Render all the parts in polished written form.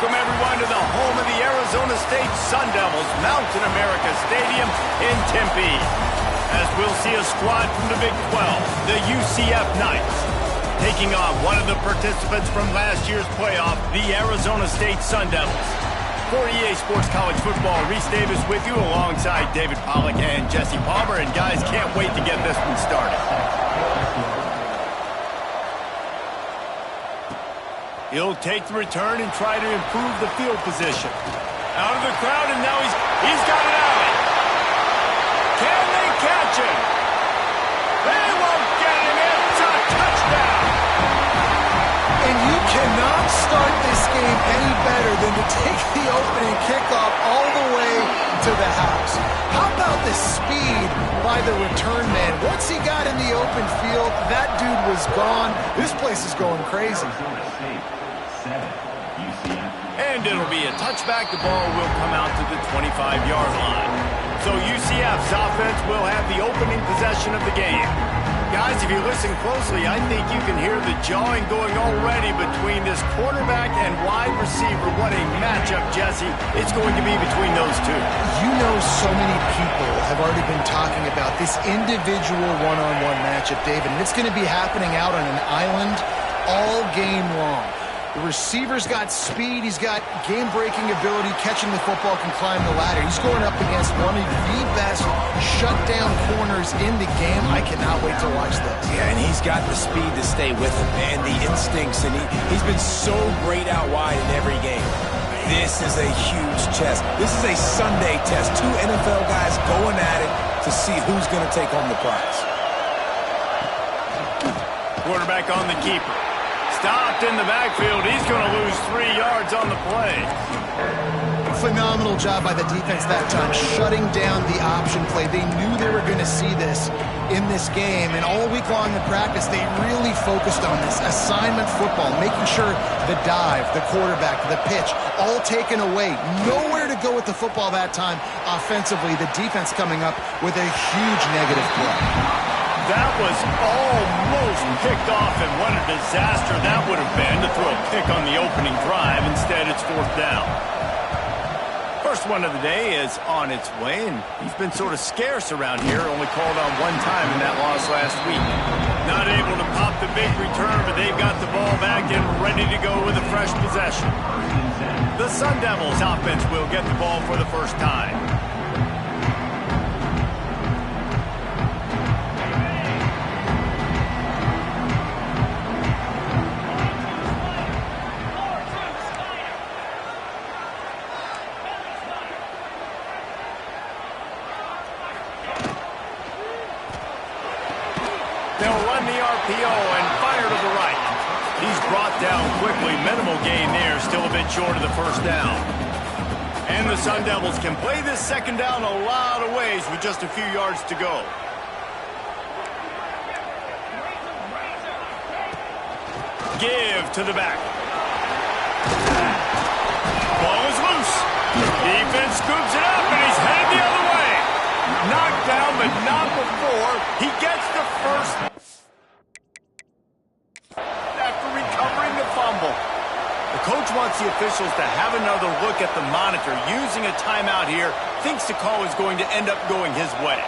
welcome everyone to the home of the Arizona State Sun Devils, Mountain America Stadium in Tempe. As we'll see a squad from the Big 12, the UCF Knights, taking on one of the participants from last year's playoff, the Arizona State Sun Devils. For EA Sports College Football, Reese Davis with you alongside David Pollack and Jesse Palmer. And guys, can't wait to get this one started. He'll take the return and try to improve the field position. Out of the crowd, and now he's got it out. Can they catch him? They won't get him. It's a touchdown. And you cannot start this game any better than to take the opening kickoff all the way to the house. How about the speed by the return man? Once he got in the open field, that dude was gone. This place is going crazy. And it'll be a touchback. The ball will come out to the 25-yard line. So UCF's offense will have the opening possession of the game. Guys, if you listen closely, I think you can hear the jawing going already between this quarterback and wide receiver. What a matchup, Jesse, it's going to be between those two. You know, so many people have already been talking about this individual one-on-one matchup, David, and it's going to be happening out on an island all game long. The receiver's got speed, he's got game-breaking ability, catching the football, can climb the ladder. He's going up against one of the best shutdown corners in the game. I cannot wait to watch this. Yeah, and he's got the speed to stay with him, man, the instincts, and he's been so great out wide in every game. This is a huge test. This is a Sunday test. Two NFL guys going at it to see who's going to take home the prize. Quarterback on the keeper. Stopped in the backfield. He's going to lose 3 yards on the play. Phenomenal job by the defense that time, shutting down the option play. They knew they were going to see this in this game, and all week long in practice, they really focused on this assignment football, making sure the dive, the quarterback, the pitch, all taken away. Nowhere to go with the football that time offensively. The defense coming up with a huge negative play. That was almost picked off, and what a disaster that would have been to throw a pick on the opening drive. Instead, it's fourth down. First one of the day is on its way, and he's been sort of scarce around here, only called on one time in that loss last week. Not able to pop the big return, but they've got the ball back and ready to go with a fresh possession. The Sun Devils offense will get the ball for the first time. They'll run the RPO and fire to the right. He's brought down quickly. Minimal gain there. Still a bit short of the first down. And the Sun Devils can play this second down a lot of ways with just a few yards to go. Give to the back. Ball is loose. Defense scoops it up, and he's headed the other way. Knocked down, but not before he gets the first after recovering the fumble. The coach wants the officials to have another look at the monitor. Using a timeout here, thinks the call is going to end up going his way.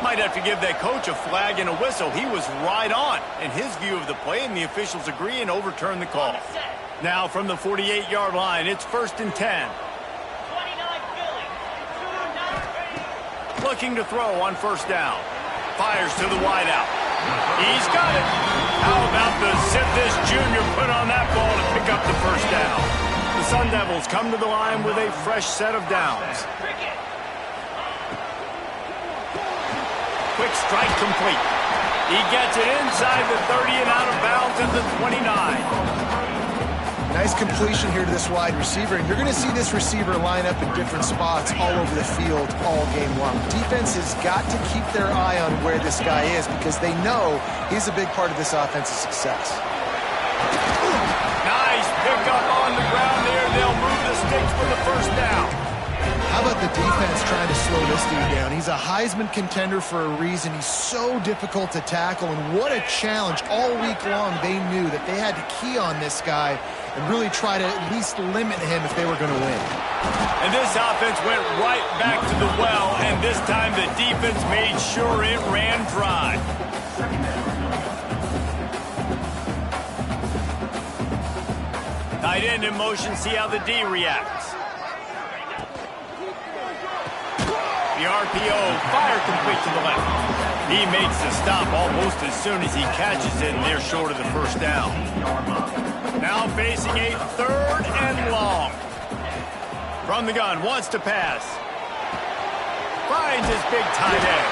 Might have to give that coach a flag and a whistle. He was right on in his view of the play, and the officials agree and overturn the call. Now from the 48-yard line, it's 1st and 10. Looking to throw on first down. Fires to the wideout. He's got it. How about the zip this junior put on that ball to pick up the first down? The Sun Devils come to the line with a fresh set of downs. Quick strike complete. He gets it inside the 30 and out of bounds at the 29. Nice completion here to this wide receiver, and you're going to see this receiver line up in different spots all over the field all game long. Defense has got to keep their eye on where this guy is because they know he's a big part of this offense's success. Nice pickup on the ground there. They'll move the sticks for the first down. How about the defense trying to slow this dude down? He's a Heisman contender for a reason. He's so difficult to tackle, and what a challenge. All week long, they knew that they had to key on this guy and really try to at least limit him if they were going to win. And this offense went right back to the well, and this time the defense made sure it ran dry. Tight end in motion, see how the D reacts. The RPO, fire complete to the left. He makes the stop almost as soon as he catches it, and they're short of the first down. Now facing a 3rd and long. From the gun, wants to pass. Finds his big tight end.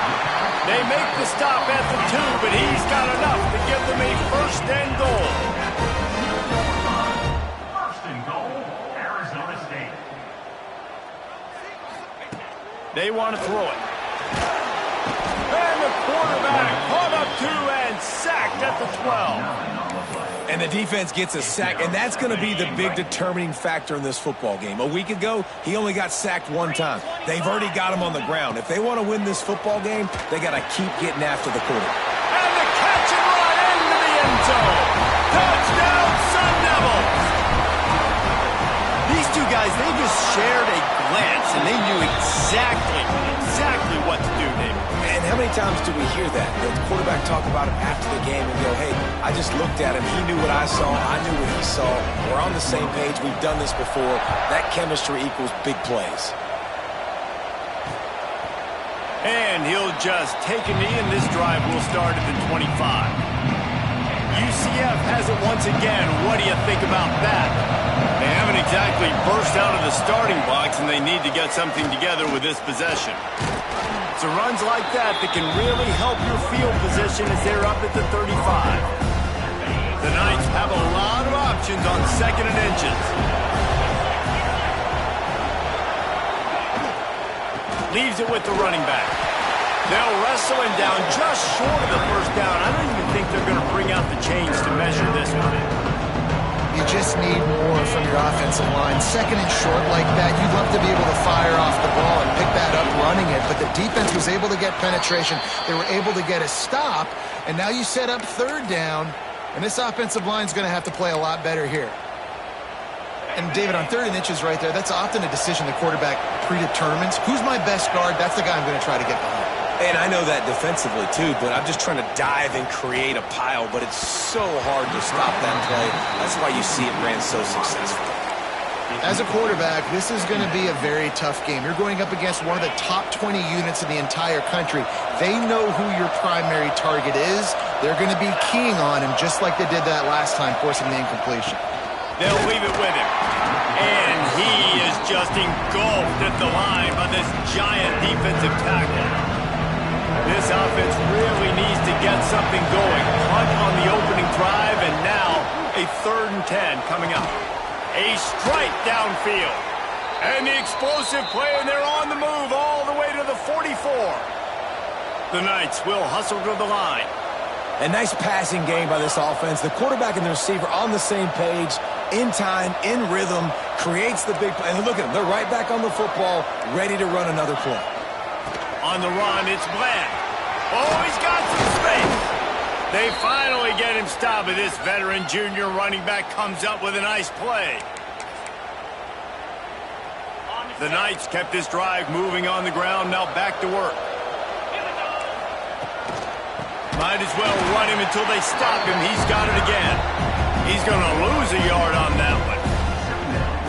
They make the stop at the 2, but he's got enough to give them a 1st and goal. They want to throw it. And the quarterback caught up 2 and sacked at the 12. And the defense gets a sack, and that's going to be the big determining factor in this football game. A week ago, he only got sacked 1 time. They've already got him on the ground. If they want to win this football game, they got to keep getting after the quarterback. And the catch and run into the end zone. Touchdown, Sun Devils. These two guys, they just shared a glance, and they knew exactly what to do, David. And how many times do we hear that? The quarterback talk about him after the game and go, hey, I just looked at him. He knew what I saw. I knew what he saw. We're on the same page. We've done this before. That chemistry equals big plays. And he'll just take a knee, and this drive will start at the 25. UCF has it once again. What do you think about that? They haven't exactly burst out of the starting blocks, and they need to get something together with this possession. It's runs like that can really help your field position as they're up at the 35. The Knights have a lot of options on 2nd and inches. Leaves it with the running back. They'll wrestle him down just short of the 1st down. I don't even think they're going to bring out the chains to measure this one. You just need more from your offensive line. 2nd and short like that, you'd love to be able to fire off the ball and pick that up running it, but the defense was able to get penetration. They were able to get a stop, and now you set up 3rd down, and this offensive line is going to have to play a lot better here. And, David, on 3rd and inches right there, that's often a decision the quarterback predetermines. Who's my best guard? That's the guy I'm going to try to get behind. And I know that defensively, too, but I'm just trying to dive and create a pile, but it's so hard to stop that play. That's why you see it ran so successful. As a quarterback, this is going to be a very tough game. You're going up against one of the top 20 units in the entire country. They know who your primary target is. They're going to be keying on him just like they did that last time, forcing the incompletion. They'll leave it with him. And he is just engulfed at the line by this giant defensive tackle. This offense really needs to get something going. Punt on the opening drive, and now a 3rd and 10 coming up. A strike downfield. And the explosive play, and they're on the move all the way to the 44. The Knights will hustle to the line. A nice passing game by this offense. The quarterback and the receiver on the same page, in time, in rhythm, creates the big play. And look at them. They're right back on the football, ready to run another play. On the run, it's Bland. Oh, he's got some space. They finally get him stopped, but this veteran junior running back comes up with a nice play. The Knights kept this drive moving on the ground, now back to work. Might as well run him until they stop him. He's got it again. He's going to lose a yard on that one.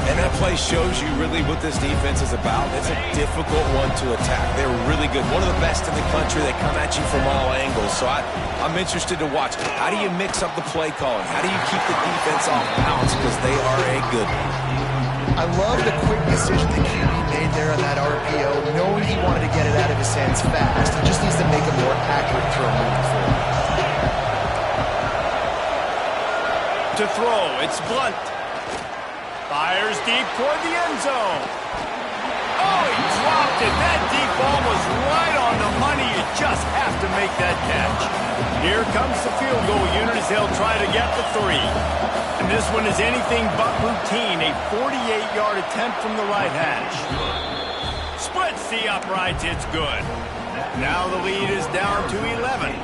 And that play shows you really what this defense is about. It's a difficult one to attack. They're really good. One of the best in the country. They come at you from all angles. So I'm interested to watch. How do you mix up the play calling? How do you keep the defense off balance? Because they are a good one. I love the quick decision the QB made there on that RPO, knowing he wanted to get it out of his hands fast. He just needs to make a more accurate throw moving forward. To throw, it's Blunt. Fires deep toward the end zone. Oh, he dropped it. That deep ball was right on the money. You just have to make that catch. Here comes the field goal unit as they'll try to get the 3. And this one is anything but routine. A 48-yard attempt from the right hash. Splits the uprights. It's good. Now the lead is down to 11.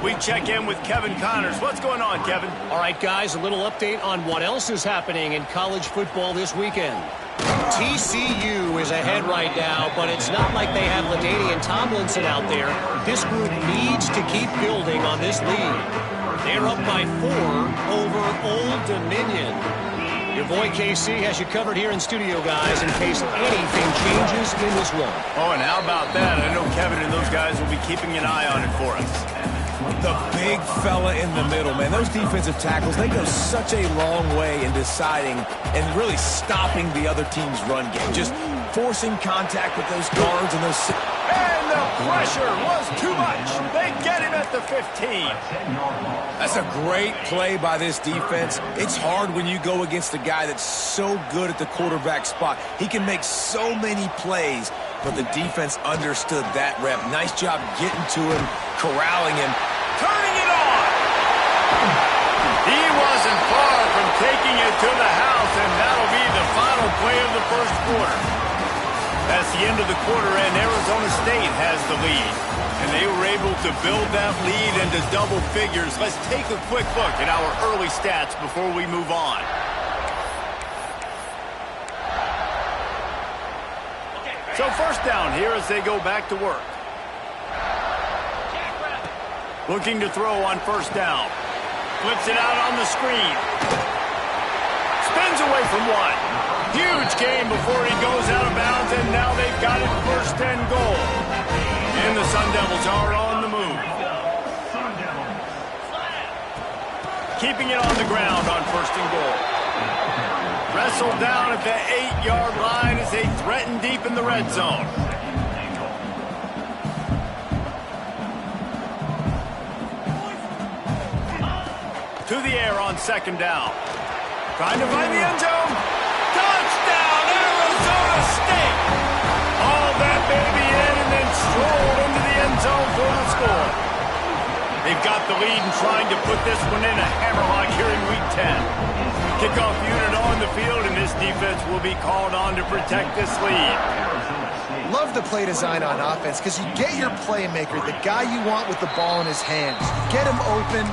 We check in with Kevin Connors. What's going on, Kevin? All right, guys, a little update on what else is happening in college football this weekend. TCU is ahead right now, but it's not like they have LaDainian Tomlinson out there. This group needs to keep building on this lead. They're up by 4 over Old Dominion. Your boy KC has you covered here in studio, guys, in case anything changes in this one. Oh, and how about that? I know Kevin and those guys will be keeping an eye on it for us. The big fella in the middle, man. Those defensive tackles, they go such a long way in deciding and really stopping the other team's run game. Just forcing contact with those guards and those... And the pressure was too much. They get him at the 15. That's a great play by this defense. It's hard when you go against a guy that's so good at the quarterback spot. He can make so many plays, but the defense understood that rep. Nice job getting to him, corralling him. Turning it on. He wasn't far from taking it to the house, and that'll be the final play of the first quarter. That's the end of the quarter, and Arizona State has the lead. And they were able to build that lead into double figures. Let's take a quick look at our early stats before we move on. So first down here as they go back to work. Looking to throw on first down. Flips it out on the screen. Spins away from one. Huge gain before he goes out of bounds, and now they've got it first and goal. And the Sun Devils are on the move. Keeping it on the ground on first and goal. Wrestled down at the 8-yard line as they threaten deep in the red zone. To the air on second down. Trying to find the end zone. Touchdown, Arizona State! All that baby in and then strolled into the end zone for the score. They've got the lead and trying to put this one in a hammerlock here in Week 10. Kickoff unit on the field, and this defense will be called on to protect this lead. Love the play design on offense because you get your playmaker, the guy you want with the ball in his hands. Get him open,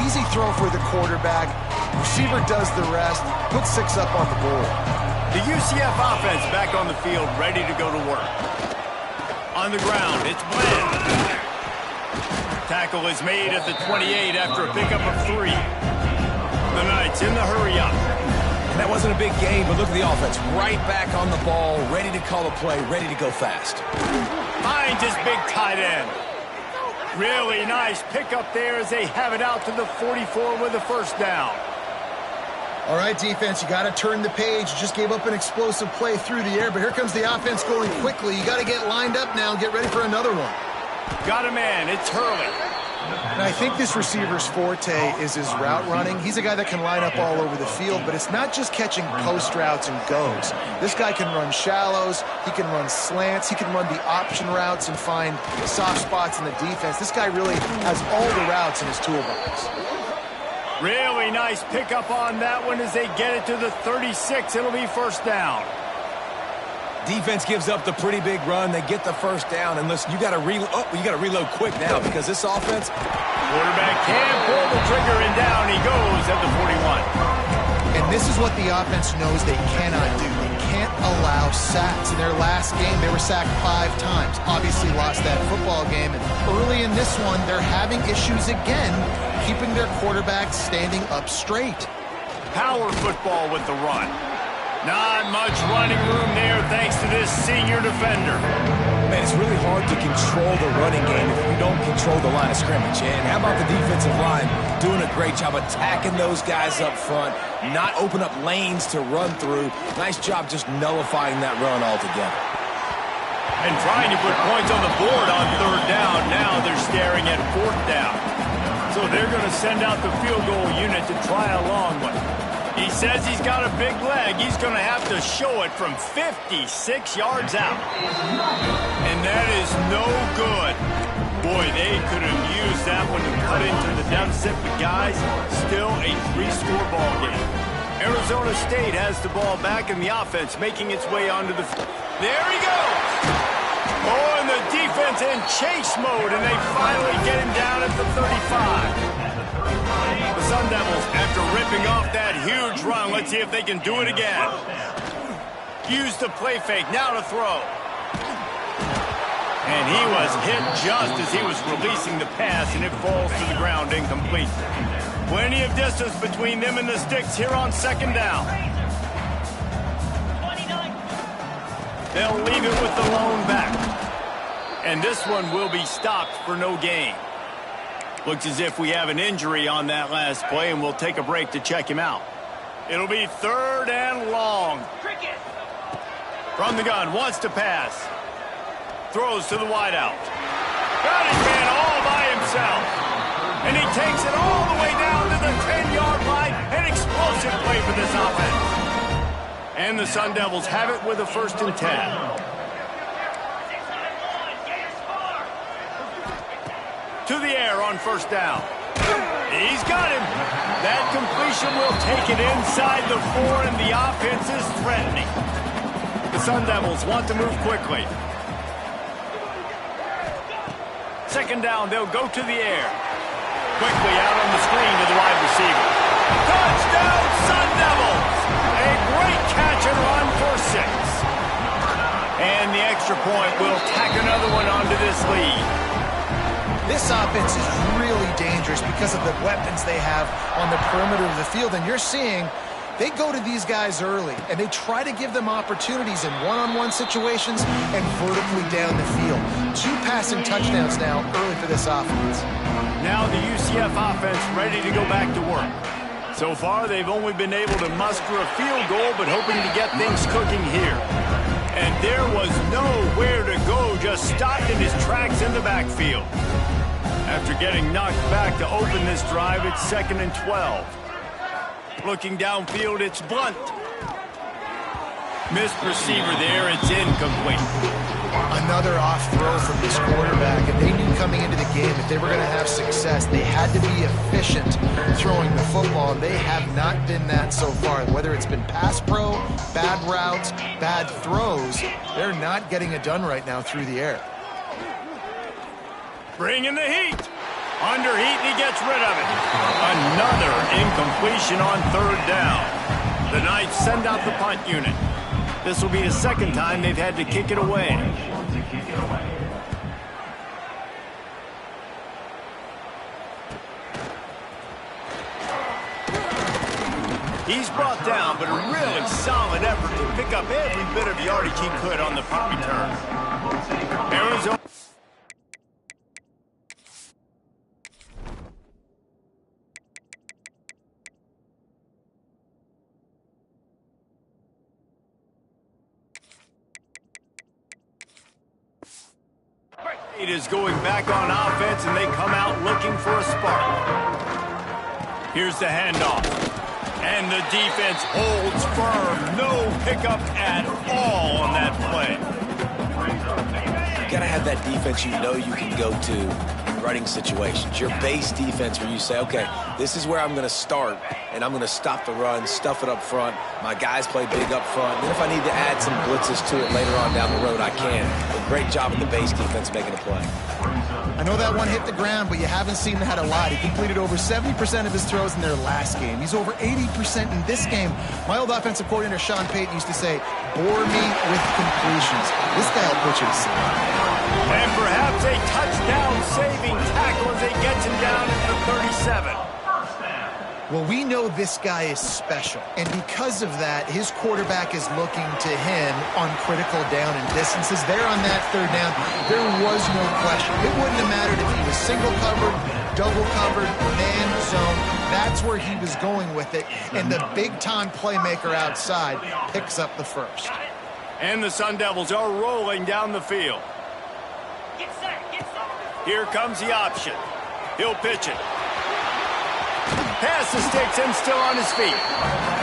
easy throw for the quarterback. Receiver does the rest, put 6 up on the board. The UCF offense back on the field, ready to go to work. On the ground, it's Bland. Tackle is made at the 28 after a pickup of 3. The Knights in the hurry-up. That wasn't a big game, but look at the offense. Right back on the ball, ready to call a play, ready to go fast. Finds his big tight end. Really nice pickup there as they have it out to the 44 with a first down. All right, defense, you got to turn the page. You just gave up an explosive play through the air, but here comes the offense going quickly. You got to get lined up now and get ready for another one. Got a man. It's Hurley. And I think this receiver's forte is his route running. He's a guy that can line up all over the field, but it's not just catching post routes and goes. This guy can run shallows, he can run slants, he can run the option routes and find soft spots in the defense. This guy really has all the routes in his toolbox. Really nice pickup on that one as they get it to the 36. It'll be first down. Defense gives up the pretty big run. They get the first down, and listen, you got to reload quick now because this offense. Quarterback can pull the trigger, and down he goes at the 41. And this is what the offense knows they cannot do. They can't allow sacks. In their last game, they were sacked 5 times. Obviously lost that football game, and early in this one, they're having issues again, keeping their quarterback standing up straight. Power football with the run. Not much running room there thanks to this senior defender. Man, it's really hard to control the running game if you don't control the line of scrimmage. And how about the defensive line doing a great job attacking those guys up front, not open up lanes to run through. Nice job just nullifying that run altogether. And trying to put points on the board on third down. Now they're staring at fourth down. So they're going to send out the field goal unit to try a long one. He says he's got a big leg. He's going to have to show it from 56 yards out. And that is no good. Boy, they could have used that one to cut into the deficit, but guys, still a 3-score ball game. Arizona State has the ball back in the offense, making its way onto the field. There he goes. Oh, and the defense in chase mode, and they finally get him down at the 35. The Sun Devils, after ripping off that huge run, let's see if they can do it again. Use the play fake, now to throw. And he was hit just as he was releasing the pass, and it falls to the ground incomplete. Plenty of distance between them and the sticks here on second down. They'll leave it with the lone back. And this one will be stopped for no gain. Looks as if we have an injury on that last play, and we'll take a break to check him out. It'll be 3rd and long. From the gun, wants to pass. Throws to the wideout. Got his man all by himself. And he takes it all the way down to the 10-yard line. An explosive play for this offense. And the Sun Devils have it with a 1st and 10. To the air on 1st down. He's got him. That completion will take it inside the 4, and the offense is threatening. The Sun Devils want to move quickly. 2nd down, they'll go to the air. Quickly out on the screen to the wide receiver. Touchdown, Sun Devils! A great catch and run for 6. And the extra point will tack another one onto this lead. This offense is really dangerous because of the weapons they have on the perimeter of the field. And you're seeing they go to these guys early, and they try to give them opportunities in one-on-one situations and vertically down the field. 2 passing touchdowns now early for this offense. Now the UCF offense ready to go back to work. So far, they've only been able to muster a field goal, but hoping to get things cooking here. And there was nowhere to go, just stopped in his tracks in the backfield. After getting knocked back to open this drive, it's 2nd and 12. Looking downfield, it's Blunt. Missed receiver there, it's incomplete. Another off throw from this quarterback, and they knew coming into the game if they were going to have success, they had to be efficient throwing the football, and they have not been that so far. Whether it's been pass pro, bad routes, bad throws, they're not getting it done right now through the air. Bringing the heat. Under heat, and he gets rid of it. Another incompletion on 3rd down. The Knights send out the punt unit. This will be the 2nd time they've had to kick it away. He's brought down, but a really solid effort to pick up every bit of yardage he could on the punt return. Arizona. It is going back on offense, and they come out looking for a spark. Here's the handoff. And the defense holds firm. No pickup at all on that play. You got to have that defense you know you can go to in running situations. Your base defense where you say, okay, this is where I'm going to start, and I'm going to stop the run, stuff it up front. My guys play big up front. And if I need to add some blitzes to it later on down the road, I can. But great job of the base defense making a play. I know that one hit the ground, but you haven't seen that a lot. He completed over 70% of his throws in their last game. He's over 80% in this game. My old offensive coordinator, Sean Payton, used to say, bore me with completions. This guy will put you to sleep. And perhaps a touchdown-saving tackle as he gets him down at the 37. Well, we know this guy is special, and because of that, his quarterback is looking to him on critical down and distances. There on that 3rd down, there was no question. It wouldn't have mattered if he was single covered, double covered, man zone. That's where he was going with it, and the big-time playmaker outside picks up the 1st. And the Sun Devils are rolling down the field. Here comes the option. He'll pitch it. Pass the sticks and still on his feet.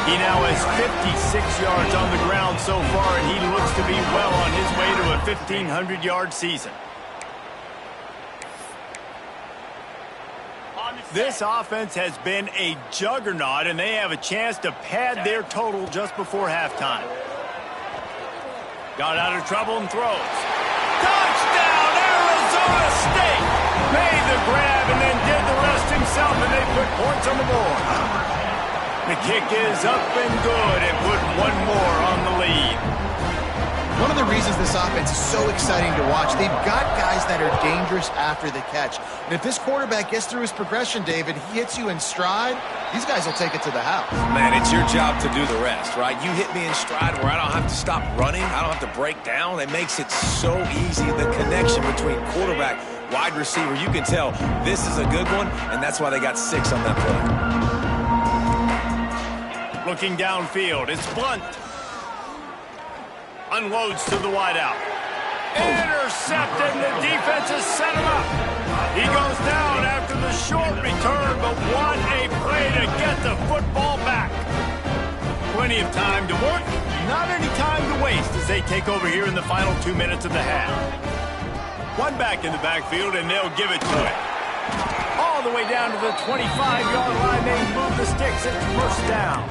He now has 56 yards on the ground so far, and he looks to be well on his way to a 1,500-yard season. This offense has been a juggernaut, and they have a chance to pad their total just before halftime. Got out of trouble and throws. Touchdown, Arizona State! Made the grab and then did the rest himself, and they put points on the board. The kick is up and good and put one more on the lead. One of the reasons this offense is so exciting to watch, they've got guys that are dangerous after the catch. And if this quarterback gets through his progression, David, he hits you in stride, these guys will take it to the house. Man, it's your job to do the rest, right? You hit me in stride where I don't have to stop running. I don't have to break down. It makes it so easy. The connection between quarterback, wide receiver, you can tell this is a good one, and that's why they got 6 on that play. Looking downfield, it's Blunt. Unloads to the wideout. Intercepted, and the defense has set him up. He goes down after the short return, but what a play to get the football back. Plenty of time to work, not any time to waste as they take over here in the final 2 minutes of the half. One back in the backfield, and they'll give it to him. All the way down to the 25-yard line, they move the sticks. It's first down.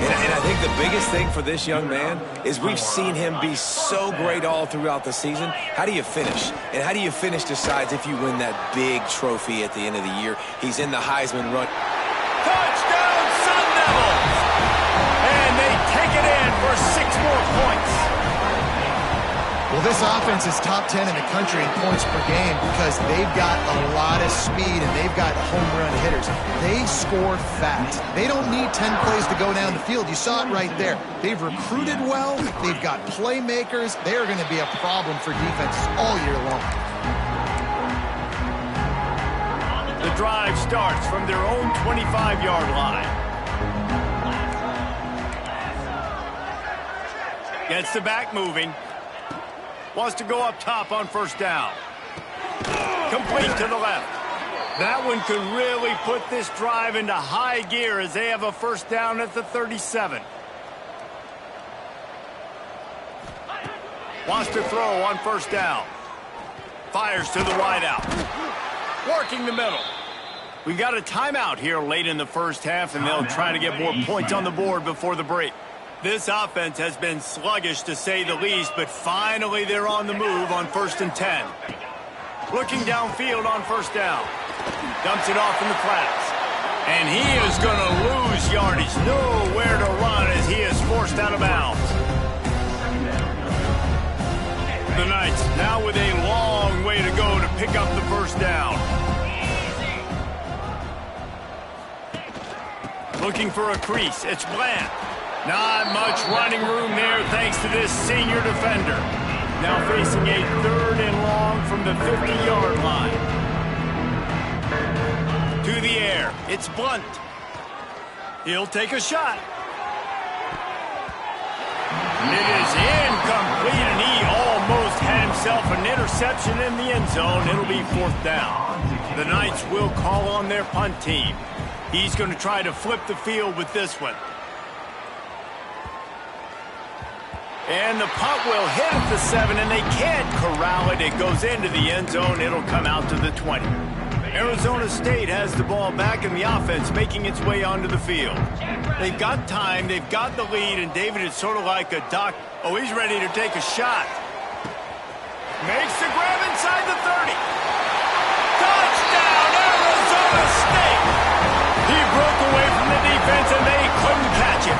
And I think the biggest thing for this young man is we've seen him be so great all throughout the season. How do you finish? And how do you finish decides if you win that big trophy at the end of the year. He's in the Heisman run. Touchdown, Sun Devils! And they take it in for 6 more points. Well, this offense is top 10 in the country in points per game because they've got a lot of speed and they've got home run hitters. They score fast. They don't need 10 plays to go down the field. You saw it right there. They've recruited well. They've got playmakers. They are going to be a problem for defenses all year long. The drive starts from their own 25-yard line. Gets the back moving. Wants to go up top on first down. Complete to the left. That one could really put this drive into high gear as they have a first down at the 37. Wants to throw on first down. Fires to the wideout. Working the middle. We've got a timeout here late in the first half, and they'll try to get more points on the board before the break. This offense has been sluggish, to say the least, but finally they're on the move on 1st and 10. Looking downfield on first down. Dumps it off in the flats. And he is going to lose yardage. Nowhere to run as he is forced out of bounds. The Knights now with a long way to go to pick up the first down. Looking for a crease. It's Bland. Not much running room there thanks to this senior defender. Now facing a 3rd and long from the 50-yard line. To the air. It's Blunt. He'll take a shot. It is incomplete, and he almost had himself an interception in the end zone. It'll be 4th down. The Knights will call on their punt team. He's going to try to flip the field with this one. And the punt will hit at the 7, and they can't corral it. It goes into the end zone. It'll come out to the 20. Arizona State has the ball back in the offense, making its way onto the field. They've got time. They've got the lead, and David is sort of like a doc. Oh, he's ready to take a shot. Makes the grab inside the 30. Touchdown, Arizona State! He broke away from the defense, and they couldn't catch him.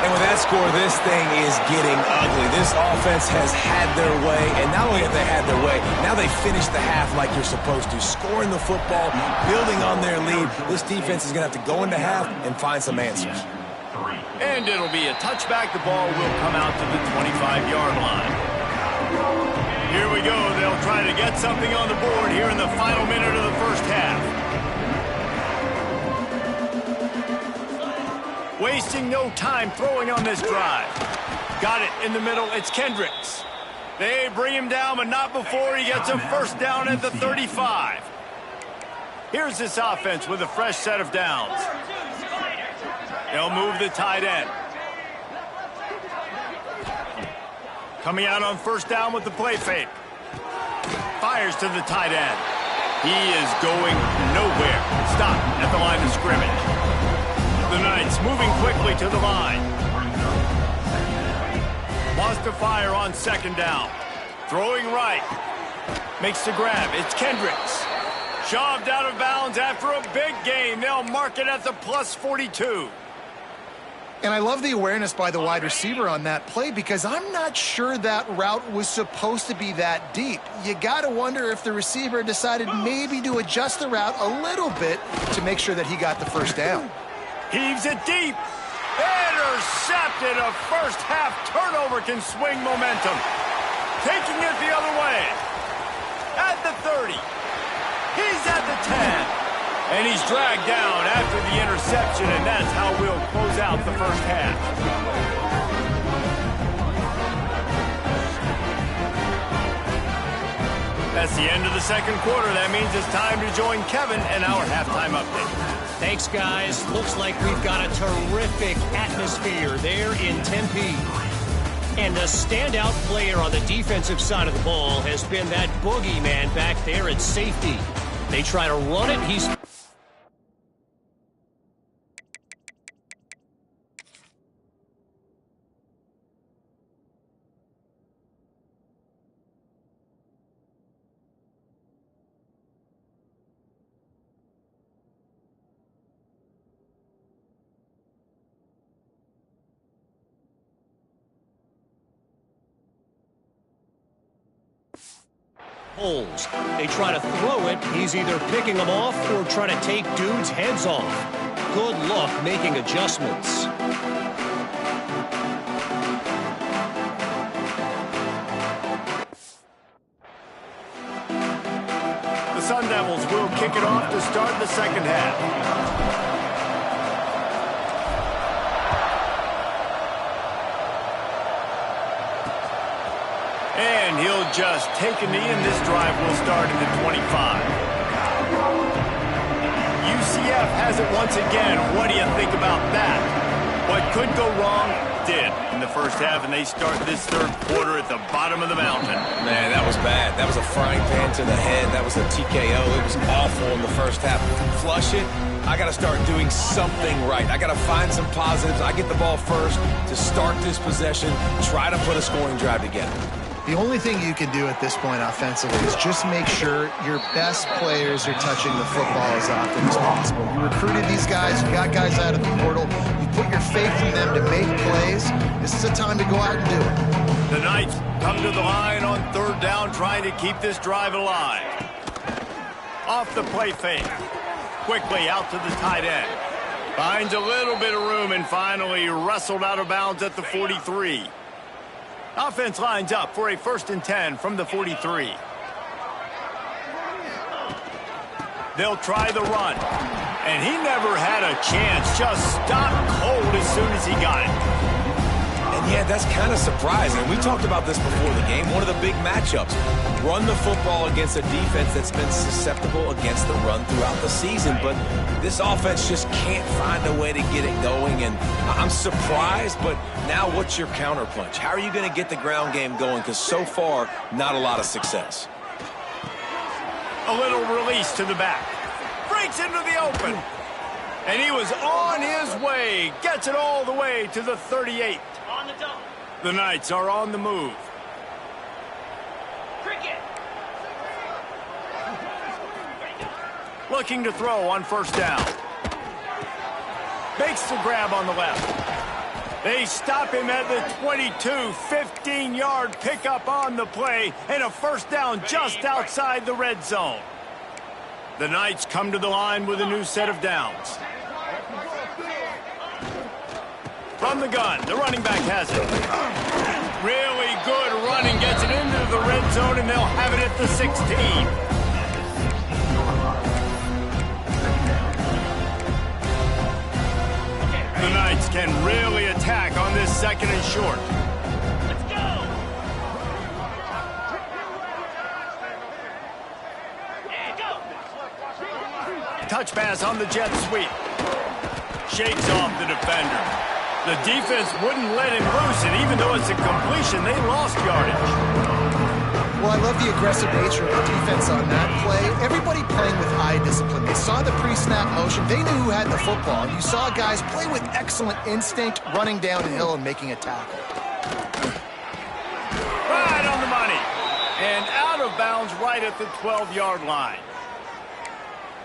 And with that score, this thing is getting ugly. This offense has had their way, and not only have they had their way, now they finished the half like you're supposed to, scoring the football, building on their lead. This defense is going to have to go into half and find some answers. And it'll be a touchback. The ball will come out to the 25-yard line. Here we go. They'll try to get something on the board here in the final minute of the first half. Wasting no time throwing on this drive. Got it in the middle. It's Kendricks. They bring him down, but not before he gets a first down at the 35. Here's this offense with a fresh set of downs. They'll move the tight end. Coming out on first down with the play fake. Fires to the tight end. He is going nowhere. Stop at the line of scrimmage. The Knights moving quickly to the line. to fire on second down. Throwing right. Makes the grab. It's Kendricks. Shoved out of bounds after a big gain. They'll mark it at the +42. And I love the awareness by the wide receiver on that play because I'm not sure that route was supposed to be that deep. You got to wonder if the receiver decided maybe to adjust the route a little bit to make sure that he got the first down. Heaves it deep. Intercepted. A first-half turnover can swing momentum. Taking it the other way. At the 30. He's at the 10. And he's dragged down after the interception, and that's how we'll close out the first half. That's the end of the second quarter. That means it's time to join Kevin and our halftime update. Thanks, guys. Looks like we've got a terrific atmosphere there in Tempe. And the standout player on the defensive side of the ball has been that boogeyman back there at safety. They try to run it. He's... holes. They try to throw it. He's either picking them off or trying to take dudes' heads off. Good luck making adjustments. The Sun Devils will kick it off to start the second half. And he'll just take a knee, and this drive will start at the 25. UCF has it once again. What do you think about that? What could go wrong did in the first half, and they start this third quarter at the bottom of the mountain. Man, that was bad. That was a frying pan to the head. That was a TKO. It was awful in the first half. Flush it. I got to start doing something right. I got to find some positives. I get the ball first to start this possession, try to put a scoring drive together. The only thing you can do at this point offensively is just make sure your best players are touching the football as often as possible. You recruited these guys, you got guys out of the portal, you put your faith in them to make plays. This is a time to go out and do it. The Knights come to the line on third down, trying to keep this drive alive. Off the play fake. Quickly out to the tight end. Finds a little bit of room and finally wrestled out of bounds at the 43. Offense lines up for a 1st and 10 from the 43. They'll try the run. And he never had a chance. Just stopped cold as soon as he got it. And yeah, that's kind of surprising. We talked about this before the game. One of the big matchups. Run the football against a defense that's been susceptible against the run throughout the season. But this offense just can't find a way to get it going. And I'm surprised, but now what's your counterpunch? How are you going to get the ground game going? Because so far, not a lot of success. A little release to the back. Breaks into the open. And he was on his way. Gets it all the way to the 38. On the double. The Knights are on the move. Cricket. Looking to throw on first down. Makes the grab on the left. They stop him at the 22. 15-yard pickup on the play and a first down just outside the red zone. The Knights come to the line with a new set of downs. From the gun, the running back has it. Really good running, gets it into the red zone, and they'll have it at the 16. The Knights can really attack on this 2nd and short. Let's go. And go. Touch pass on the jet sweep. Shakes off the defender. The defense wouldn't let him loose, and even though it's a completion, they lost yardage. Well, I love the aggressive nature of the defense on that play. Everybody playing with eye discipline. They saw the pre-snap motion. They knew who had the football. You saw guys play with excellent instinct, running down the hill and making a tackle. And out of bounds right at the 12-yard line.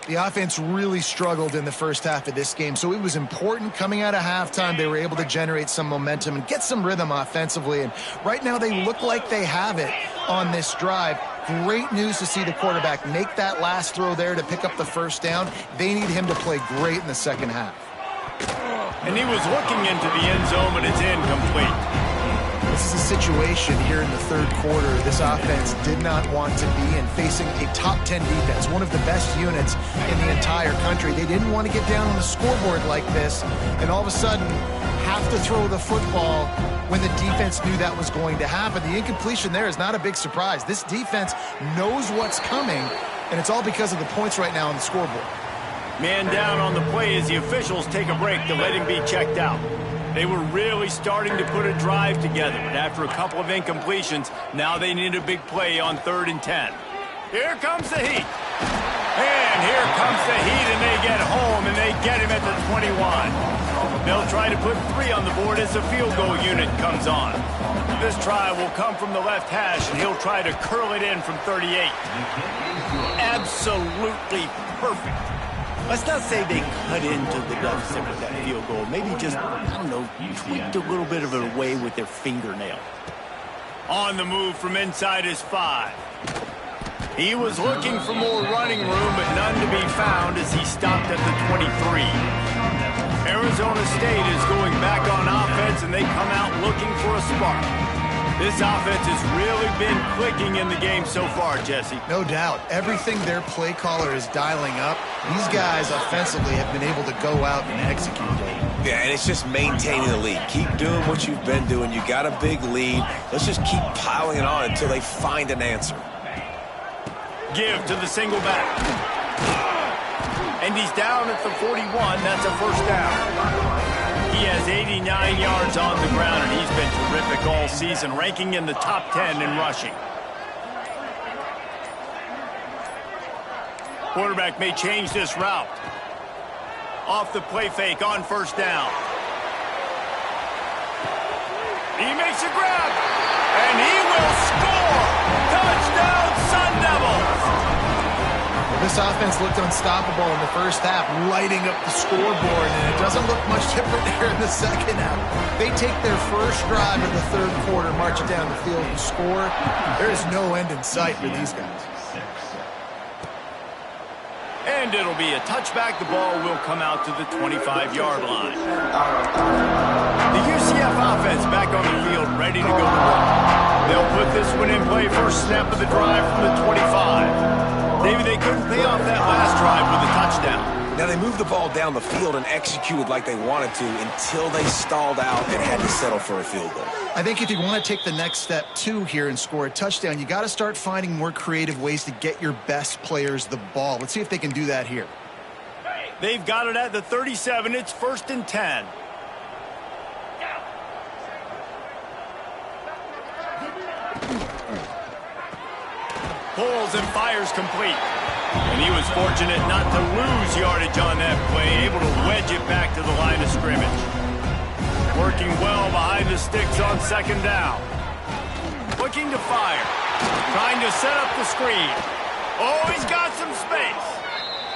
The offense really struggled in the first half of this game, so it was important coming out of halftime. They were able to generate some momentum and get some rhythm offensively, and right now they look like they have it on this drive. Great news to see the quarterback make that last throw there to pick up the first down. They need him to play great in the second half. And he was looking into the end zone, but it's incomplete. This is a situation here in the third quarter this offense did not want to be in, facing a top 10 defense, one of the best units in the entire country. They didn't want to get down on the scoreboard like this and all of a sudden have to throw the football when the defense knew that was going to happen. The incompletion there is not a big surprise. This defense knows what's coming, and it's all because of the points right now on the scoreboard. Man down on the play as the officials take a break to let him be checked out. They were really starting to put a drive together, but after a couple of incompletions, now they need a big play on 3rd and 10. Here comes the heat. And here comes the heat, and they get home, and they get him at the 21. They'll try to put 3 on the board as the field goal unit comes on. This try will come from the left hash, and he'll try to curl it in from 38. Absolutely perfect. Let's not say they cut into the deficit with that field goal. Maybe just, I don't know, tweaked a little bit of it away with their fingernail. On the move from inside his 5. He was looking for more running room, but none to be found as he stopped at the 23. Arizona State is going back on offense, and they come out looking for a spark. This offense has really been clicking in the game so far, Jesse. No doubt. Everything their play caller is dialing up, these guys offensively have been able to go out and execute. Yeah, and it's just maintaining the lead. Keep doing what you've been doing. You got a big lead. Let's just keep piling it on until they find an answer. Give to the single back. And he's down at the 41. That's a first down. He has 89 yards on the ground, and he's been terrific all season, ranking in the top 10 in rushing. Quarterback may change this route. Off the play fake on first down. He makes a grab, and he will score! Touchdown, Sun Devils! This offense looked unstoppable in the first half, lighting up the scoreboard, and it doesn't look much different here in the second half. They take their first drive of the third quarter, march it down the field, and score. There is no end in sight for these guys. And it'll be a touchback. The ball will come out to the 25-yard line. The UCF offense back on the field, ready to go to work. They'll put this one in play first snap of the drive from the 25. Maybe they couldn't pay off that last drive with a touchdown. Now, they moved the ball down the field and executed like they wanted to until they stalled out and had to settle for a field goal. I think if you want to take the next step, too, here and score a touchdown, you got to start finding more creative ways to get your best players the ball. Let's see if they can do that here. They've got it at the 37. It's 1st and 10. Pulls and fires complete. And he was fortunate not to lose yardage on that play, able to wedge it back to the line of scrimmage. Working well behind the sticks on 2nd down. Looking to fire. Trying to set up the screen. Oh, he's got some space.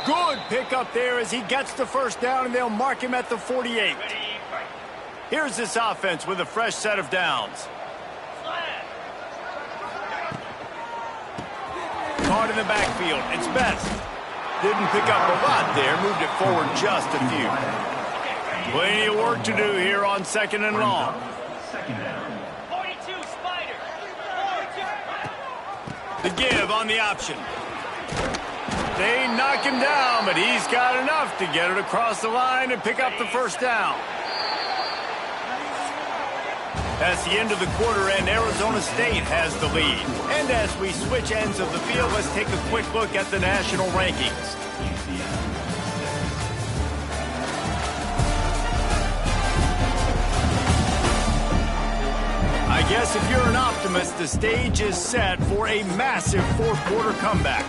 Good pickup there as he gets the first down, and they'll mark him at the 48. Here's this offense with a fresh set of downs. Caught in the backfield. It's Best. Didn't pick up a lot there. Moved it forward just a few. Plenty of work to do here on 2nd and long. 42 Spider. The give on the option. They knock him down, but he's got enough to get it across the line and pick up the first down. That's the end of the quarter, and Arizona State has the lead. And as we switch ends of the field, let's take a quick look at the national rankings. I guess if you're an optimist, the stage is set for a massive fourth quarter comeback.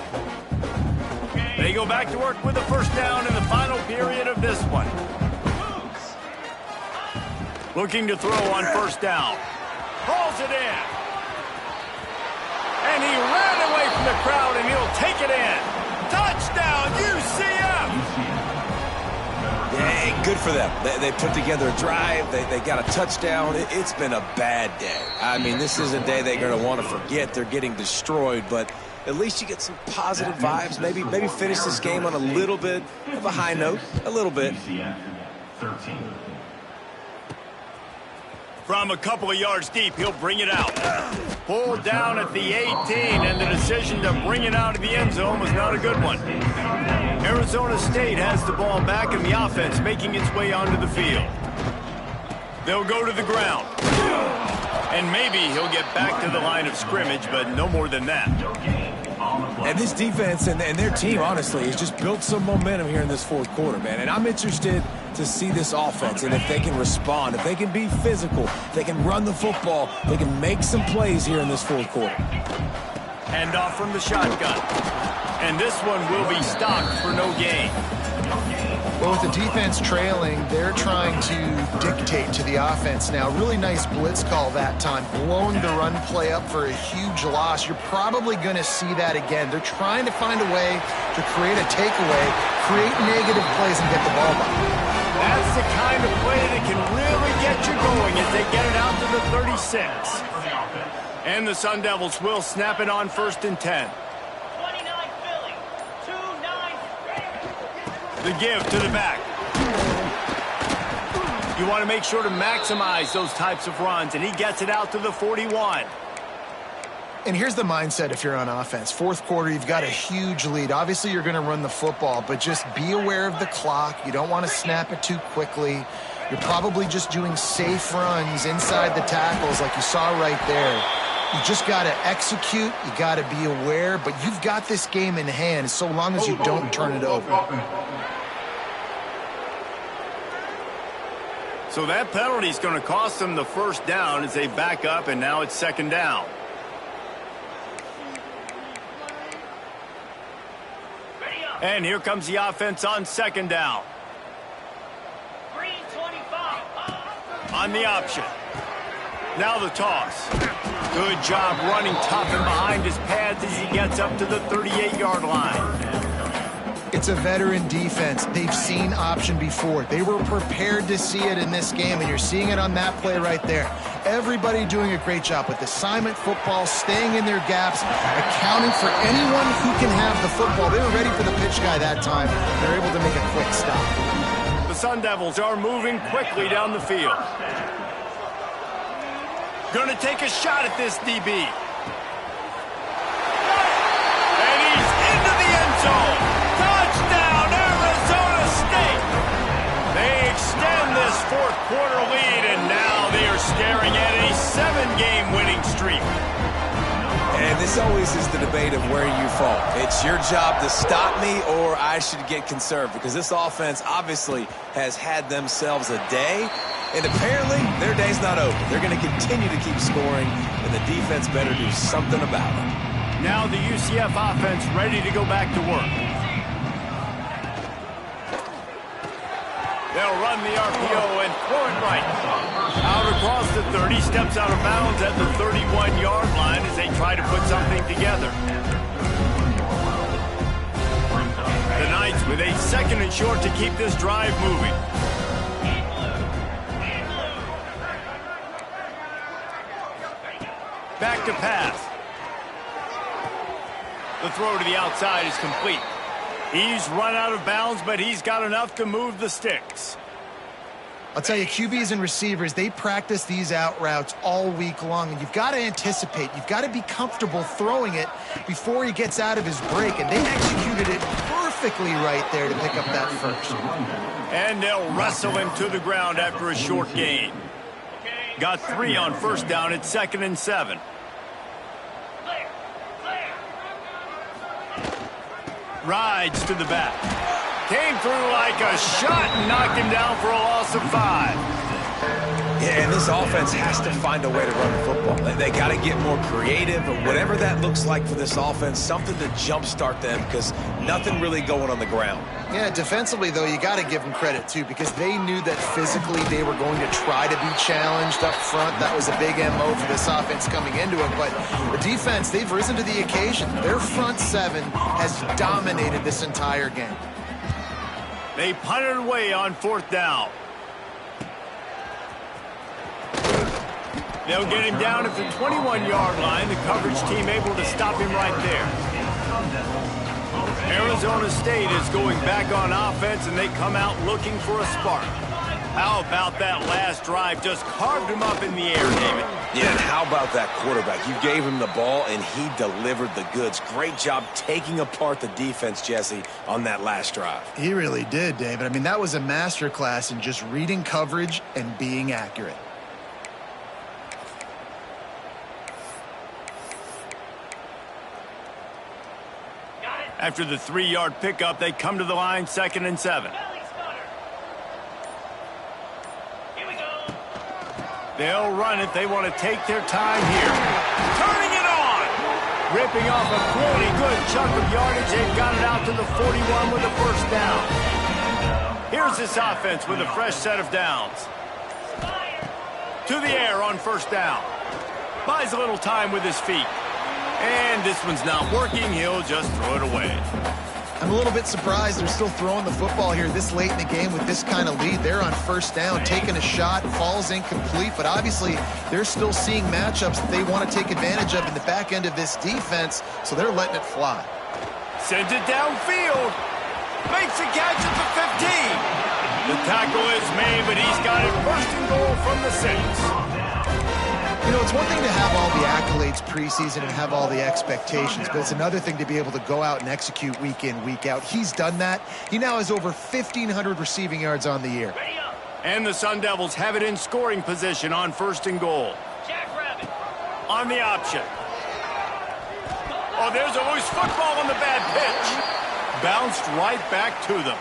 They go back to work with a first down in the final period of this one. Looking to throw on first down. Hauls it in. And he ran away from the crowd, and he'll take it in. Touchdown, UCF! Yeah, good for them. They put together a drive. They got a touchdown. It's been a bad day. I mean, this is a day they're going to want to forget. They're getting destroyed, but at least you get some positive vibes. Maybe finish this game on a little bit of a high note. A little bit. 13. From a couple of yards deep, he'll bring it out. Pulled down at the 18, and the decision to bring it out of the end zone was not a good one. Arizona State has the ball back in the offense, making its way onto the field. They'll go to the ground. And maybe he'll get back to the line of scrimmage, but no more than that. And this defense and their team, honestly, has just built some momentum here in this fourth quarter, man. And I'm interested to see this offense and if they can respond, if they can be physical, if they can run the football, they can make some plays here in this fourth quarter. Hand off from the shotgun. And this one will be stopped for no gain. Well, with the defense trailing, they're trying to dictate to the offense now. Really nice blitz call that time, blowing the run play up for a huge loss. You're probably going to see that again. They're trying to find a way to create a takeaway, create negative plays, and get the ball back. That's the kind of play that can really get you going as they get it out to the 36. And the Sun Devils will snap it on 1st and 10. 29 Philly. 2-9. The give to the back. You want to make sure to maximize those types of runs, and he gets it out to the 41. And here's the mindset if you're on offense. Fourth quarter, you've got a huge lead. Obviously, you're going to run the football, but just be aware of the clock. You don't want to snap it too quickly. You're probably just doing safe runs inside the tackles like you saw right there. You just got to execute. You got to be aware, but you've got this game in hand so long as you don't turn it over. So that penalty is going to cost them the first down as they back up, and now it's 2nd down. And here comes the offense on 2nd down. Green 25. On the option. Now the toss. Good job running tough and behind his pads as he gets up to the 38-yard line. It's a veteran defense. They've seen option before. They were prepared to see it in this game, and you're seeing it on that play right there. Everybody doing a great job with assignment football, staying in their gaps, accounting for anyone who can have the football. They were ready for the pitch guy that time. They're able to make a quick stop. The Sun Devils are moving quickly down the field. Going to take a shot at this DB. And he's into the end zone. Touchdown, Arizona State. They extend this fourth quarter lead, and now they are staring at a 7-game winning streak. And this always is the debate of where you fall. It's your job to stop me, or I should get conserved, because this offense obviously has had themselves a day, and apparently their day's not over. They're going to continue to keep scoring, and the defense better do something about it. Now the UCF offense ready to go back to work. They'll run the RPO and throw it right. Out across the 30, steps out of bounds at the 31-yard line as they try to put something together. The Knights with a 2nd and short to keep this drive moving. Back to pass. The throw to the outside is complete. He's run out of bounds, but he's got enough to move the sticks. I'll tell you, QBs and receivers, they practice these out routes all week long, and you've got to anticipate. You've got to be comfortable throwing it before he gets out of his break, and they executed it perfectly right there to pick up that first. And they'll wrestle him to the ground after a short gain. Got 3 on 1st down at 2nd and 7. Rides to the back. Came through like a shot and knocked him down for a loss of 5. Yeah, and this offense has to find a way to run the football. They got to get more creative, or whatever that looks like for this offense, something to jumpstart them, because nothing really going on the ground. Yeah, defensively, though, you got to give them credit, too, because they knew that physically they were going to try to be challenged up front. That was a big MO for this offense coming into it. But the defense, they've risen to the occasion. Their front seven has dominated this entire game. They punted away on 4th down. They'll get him down at the 21-yard line. The coverage team able to stop him right there. Arizona State is going back on offense, and they come out looking for a spark. How about that last drive? Just carved him up in the air, David. Yeah, and how about that quarterback? You gave him the ball, and he delivered the goods. Great job taking apart the defense, Jesse, on that last drive. He really did, David. I mean, that was a masterclass in just reading coverage and being accurate. After the 3-yard pickup, they come to the line, 2nd and 7. They'll run it. They want to take their time here. Turning it on! Ripping off a pretty good chunk of yardage. They've got it out to the 41 with a 1st down. Here's this offense with a fresh set of downs. To the air on 1st down. Buys a little time with his feet. And this one's not working. He'll just throw it away. I'm a little bit surprised they're still throwing the football here this late in the game with this kind of lead. They're on 1st down, taking a shot, falls incomplete, but obviously they're still seeing matchups that they want to take advantage of in the back end of this defense, so they're letting it fly. Sends it downfield. Makes a catch at the 15. The tackle is made, but he's got it 1st and goal from the 6. You know, it's one thing to have all the accolades preseason and have all the expectations, but it's another thing to be able to go out and execute week in, week out. He's done that. He now has over 1,500 receiving yards on the year. And the Sun Devils have it in scoring position on 1st and goal. Jackrabbit. On the option. Oh, there's a loose football on the bad pitch. Bounced right back to them.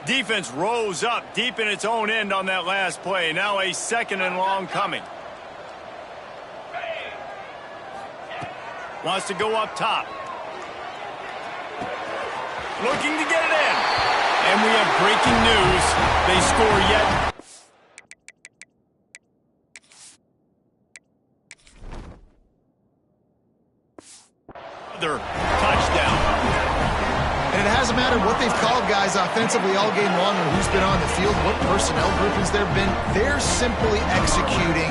Defense rose up deep in its own end on that last play. Now a 2nd and long coming. Wants to go up top. Looking to get it in. And we have breaking news. They score yet. Another touchdown. And it hasn't mattered what they've called guys offensively all game long or who's been on the field, what personnel groupings there have been. They're simply executing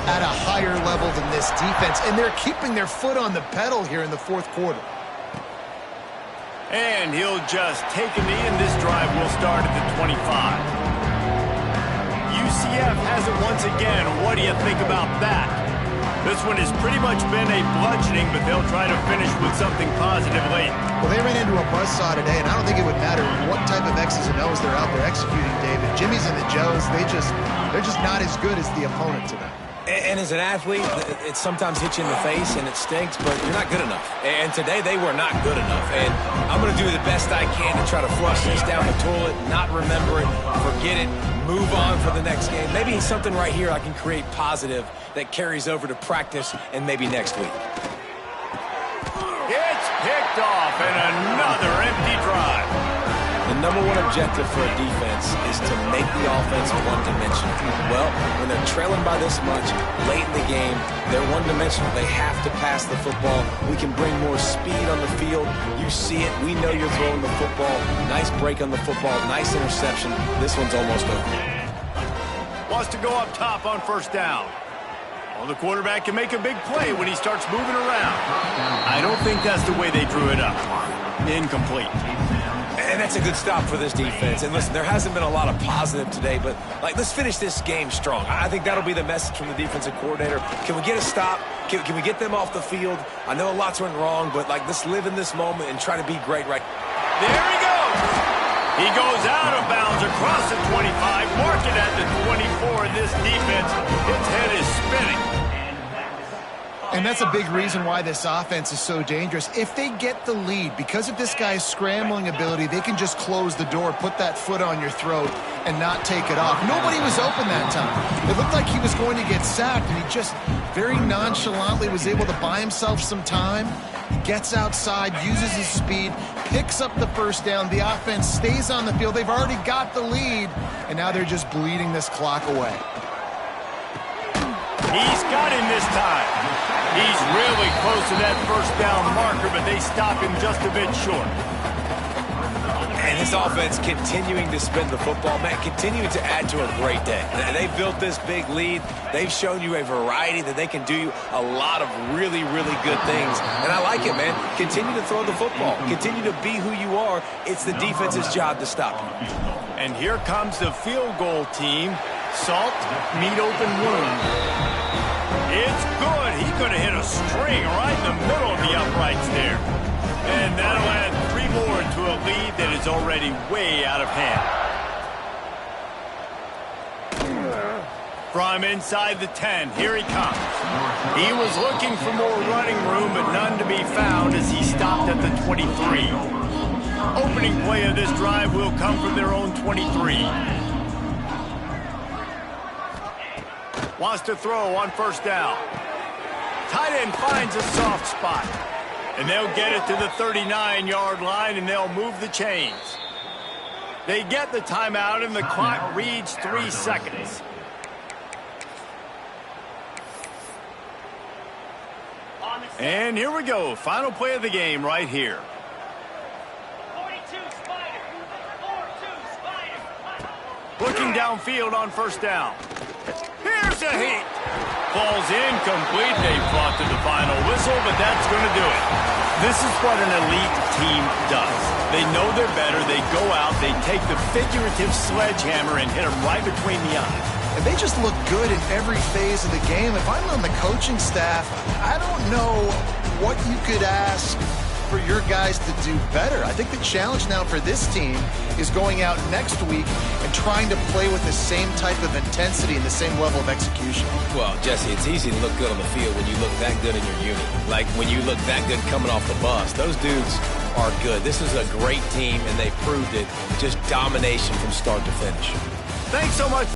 at a higher level than this defense, and they're keeping their foot on the pedal here in the 4th quarter. And he'll just take a knee, and this drive will start at the 25. UCF has it once again. What do you think about that? This one has pretty much been a bludgeoning, but they'll try to finish with something positive late. Well, they ran into a buzzsaw today, and I don't think it would matter what type of X's and O's they're out there executing, David. Jimmy's and the Joes, they're just not as good as the opponent today. And as an athlete, it sometimes hits you in the face and it stinks, but you're not good enough. And today they were not good enough. And I'm going to do the best I can to try to flush this down the toilet, not remember it, forget it, move on for the next game. Maybe something right here I can create positive that carries over to practice and maybe next week. It's picked off and another empty drive. The number one objective for a defense is to make the offense one-dimensional. Well, when they're trailing by this much late in the game, they're one-dimensional. They have to pass the football. We can bring more speed on the field. You see it. We know you're throwing the football. Nice break on the football. Nice interception. This one's almost over. Wants to go up top on 1st down. Well, the quarterback can make a big play when he starts moving around. I don't think that's the way they drew it up. Incomplete. And that's a good stop for this defense. And listen, there hasn't been a lot of positive today, but let's finish this game strong. I think that'll be the message from the defensive coordinator. Can we get a stop? Can we get them off the field? I know a lot's went wrong, but let's live in this moment and try to be great right. There he goes. He goes out of bounds across the 25, mark it at the 24. This defense, its head is spinning. And that's a big reason why this offense is so dangerous. If they get the lead, because of this guy's scrambling ability, they can just close the door, put that foot on your throat, and not take it off. Nobody was open that time. It looked like he was going to get sacked, and he just very nonchalantly was able to buy himself some time. He gets outside, uses his speed, picks up the first down. The offense stays on the field. They've already got the lead, and now they're just bleeding this clock away. He's got him this time. He's really close to that first down marker, but they stop him just a bit short. And this offense continuing to spin the football, man, continuing to add to a great day. They've built this big lead. They've shown you a variety that they can do a lot of really, really good things. And I like it, man. Continue to throw the football. Continue to be who you are. It's the defense's job to stop you. And here comes the field goal team. Salt, meet open wound. It's good. He could have hit a string right in the middle of the uprights there. And that'll add 3 more to a lead that is already way out of hand. From inside the 10, here he comes. He was looking for more running room, but none to be found as he stopped at the 23. Opening play of this drive will come from their own 23. Wants to throw on first down. Tight end finds a soft spot. And they'll get it to the 39-yard line, and they'll move the chains. They get the timeout, and the clock reads 3 seconds. And here we go. Final play of the game right here. 42 Spider. 4-2 Spider. Looking downfield on first down. Here's a hit. Falls incomplete. They fought to the final whistle, but that's going to do it. This is what an elite team does. They know they're better. They go out. They take the figurative sledgehammer and hit them right between the eyes. And they just look good in every phase of the game. If I'm on the coaching staff, I don't know what you could ask for your guys to do better. I think the challenge now for this team is going out next week and trying to play with the same type of intensity and the same level of execution. Well, Jesse, it's easy to look good on the field when you look that good in your unit. Like when you look that good coming off the bus. Those dudes are good. This is a great team, and they proved it. Just domination from start to finish. Thanks so much.